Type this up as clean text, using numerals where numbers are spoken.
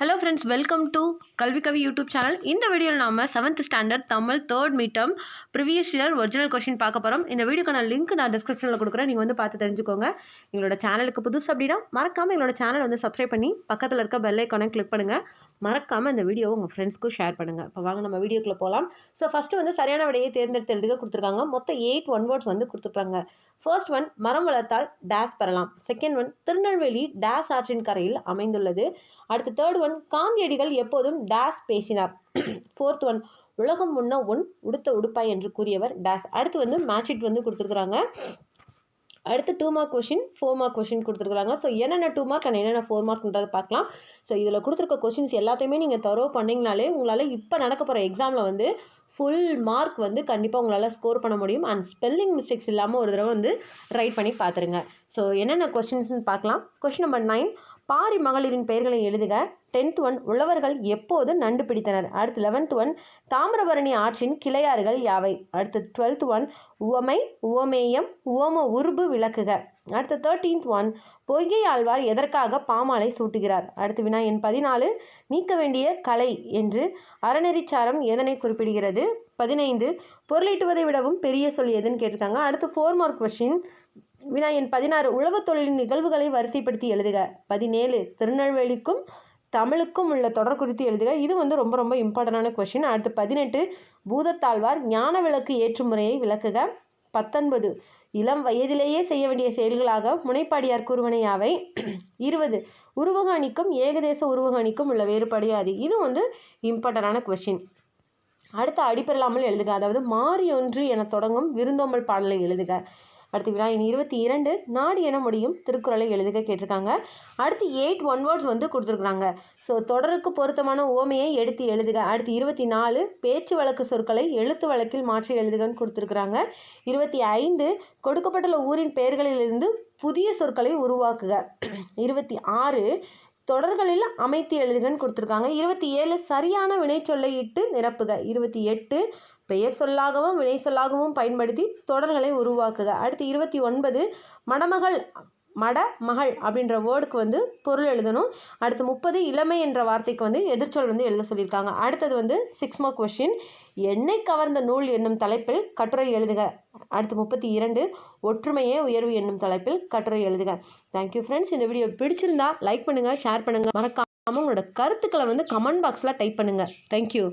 Hello friends, welcome to கல்வி கவி YouTube channel. இந்த வீடியோவில் நாம் 7th standard Tamil 3rd midterm previous year original question பார்க்க போகிறோம். இந்த வீடியோக்கான லிங்க் நான் டிஸ்கிரிப்ஷனில் கொடுக்குறேன், நீங்கள் வந்து பார்த்து தெரிஞ்சுக்கோங்க. எங்களோட சேனலுக்கு புதுசு அப்படின்னா மறக்காமல் எங்களோட சேனல் வந்து சப்ஸ்கிரைப் பண்ணி பக்கத்தில் இருக்க பெல் ஐக்கானை கிளிக் பண்ணுங்கள். மறக்காமல் இந்த வீடியோவை உங்கள் ஃப்ரெண்ட்ஸ்க்கும் ஷேர் பண்ணுங்கள். இப்போ வாங்க நம்ம வீடியோக்குள்ளே போகலாம். ஸோ ஃபஸ்ட்டு வந்து சரியான விடையை தேர்ந்தெடுத்து எழுதுக கொடுத்துருக்காங்க. மொத்தம் 8 ஒன் வேர்ட்ஸ் வந்து கொடுத்துருக்காங்க. ஃபர்ஸ்ட் ஒன், மரம் வளர்த்தால் டேஸ் பெறலாம். செகண்ட் ஒன், திருநெல்வேலி டேஸ் ஆற்றின் கரையில் அமைந்துள்ளது. அடுத்து தேர்ட் ஒன், காந்தியடிகள் எப்போதும் டேஸ் பேசினார். ஃபோர்த் ஒன், உலகம் முன்ன ஒன் உடுத்த உடுப்பாய் என்று கூறியவர் டேஸ். அடுத்து வந்து மேட்ச் வந்து கொடுத்துருக்குறாங்க. அடுத்து 2 மார்க் கொஷின் 4 மார்க் கொஷின் கொடுத்துருக்காங்க. ஸோ என்னென்ன 2 மார்க் அண்ட் என்னென்ன 4 மார்க்ன்றதை பார்க்கலாம். ஸோ இதில் கொடுத்துருக்க கொஷின்ஸ் எல்லாத்தையுமே நீங்கள் தரோ பண்ணிங்கனாலே உங்களால் இப்போ நடக்க போகிற எக்ஸாமில் வந்து ஃபுல் மார்க் வந்து கண்டிப்பாக உங்களால் ஸ்கோர் பண்ண முடியும். அண்ட் ஸ்பெல்லிங் மிஸ்டேக்ஸ் இல்லாமல் ஒரு தடவை வந்து ரைட் பண்ணி பார்த்துருங்க. ஸோ என்னென்ன கொஸ்டின்ஸ்னு பார்க்கலாம். கொஸ்டின் நம்பர் 9, பாரி மகளிரின் பெயர்களை எழுதுக. 10th ஒன், உழவர்கள் எப்போது நண்டு பிடித்தனர். அடுத்து 11th ஒன், தாமிரபரணி ஆற்றின் கிளையாறுகள் யாவை. அடுத்து 12th ஒன், உவமை உவமேயம் உவம உருபு விளக்குக. அடுத்து 13th ஒன், பொய்கை ஆழ்வார் எதற்காக பாமாலை சூட்டுகிறார். அடுத்து வினா எண் 14, நீக்க வேண்டிய கலை என்று அறநெறிச்சாரம் எதனை குறிப்பிடுகிறது. 15, பொருளீட்டுவதை விடவும் பெரிய சொல் எதுன்னு கேட்டிருக்காங்க. அடுத்து 4 மார்க் கொஸ்டின், வினா எண் 16, உழவு தொழிலின் நிகழ்வுகளை வரிசைப்படுத்தி எழுதுக. 17, திருநெல்வேலிக்கும் தமிழுக்கும் உள்ள தொடர் குறித்து எழுதுக. இது வந்து ரொம்ப ரொம்ப இம்பார்ட்டண்டான கொஸ்டின். அடுத்து 18, பூதத்தாழ்வார் ஞான விளக்கு ஏற்றும் முறையை விளக்குக. 19, இளம் வயதிலேயே செய்ய வேண்டிய செயல்களாக முனைப்பாடியார் கூறுவன யாவை. 20, உருவக அணிக்கும் ஏகதேச உருவக அணிக்கும் உள்ள வேறுபாடு யாது. இது வந்து இம்பார்ட்டண்டான கொஸ்டின். அடுத்து அடிப்பெறலாமல் எழுதுக. அதாவது மாறி ஒன்று என தொடங்கும் விருந்தோம்பல் பாடலை எழுதுக. அடுத்து வினா எண் 22, நாடு என முடியும் திருக்குறளை எழுதுக கேட்டிருக்காங்க. அடுத்து 8 ஒன் வேர்ட்ஸ் வந்து கொடுத்துருக்குறாங்க. ஸோ தொடருக்கு பொருத்தமான ஓமையை எடுத்து எழுதுக. அடுத்து 24, பேச்சு வழக்கு சொற்களை எழுத்து வழக்கில் மாற்றி எழுதுகன்னு கொடுத்துருக்குறாங்க. 25, கொடுக்கப்பட்டுள்ள ஊரின் பெயர்களிலிருந்து புதிய சொற்களை உருவாக்குக. 26, தொடர்களில் அமைத்து எழுதுகன்னு கொடுத்துருக்காங்க. 27, சரியான வினை சொல்லை இட்டு நிரப்புக. 28, பெயர் சொல்லாகவும் வினை சொல்லாகவும் பயன்படுத்தி தொடர்களை உருவாக்குக. அடுத்து 29, மணமகள் மடமகள் அப்படின்ற வேர்டுக்கு வந்து பொருள் எழுதணும். அடுத்து 30, இளமை என்ற வார்த்தைக்கு வந்து எதிர்ச்சொல் வந்து எழுத சொல்லியிருக்காங்க. அடுத்தது வந்து 6 மார்க் கொஸ்டின், என்னை கவர்ந்த நூல் என்னும் தலைப்பில் கட்டுரை எழுதுக. அடுத்து 32, ஒற்றுமையே உயர்வு என்னும் தலைப்பில் கட்டுரை எழுதுக. Thank you friends. இந்த வீடியோ பிடிச்சிருந்தா லைக் பண்ணுங்கள், ஷேர் பண்ணுங்கள். மறக்காமல் உங்களோட கருத்துக்களை வந்து கமெண்ட் பாக்ஸில் டைப் பண்ணுங்கள். தேங்க்யூ.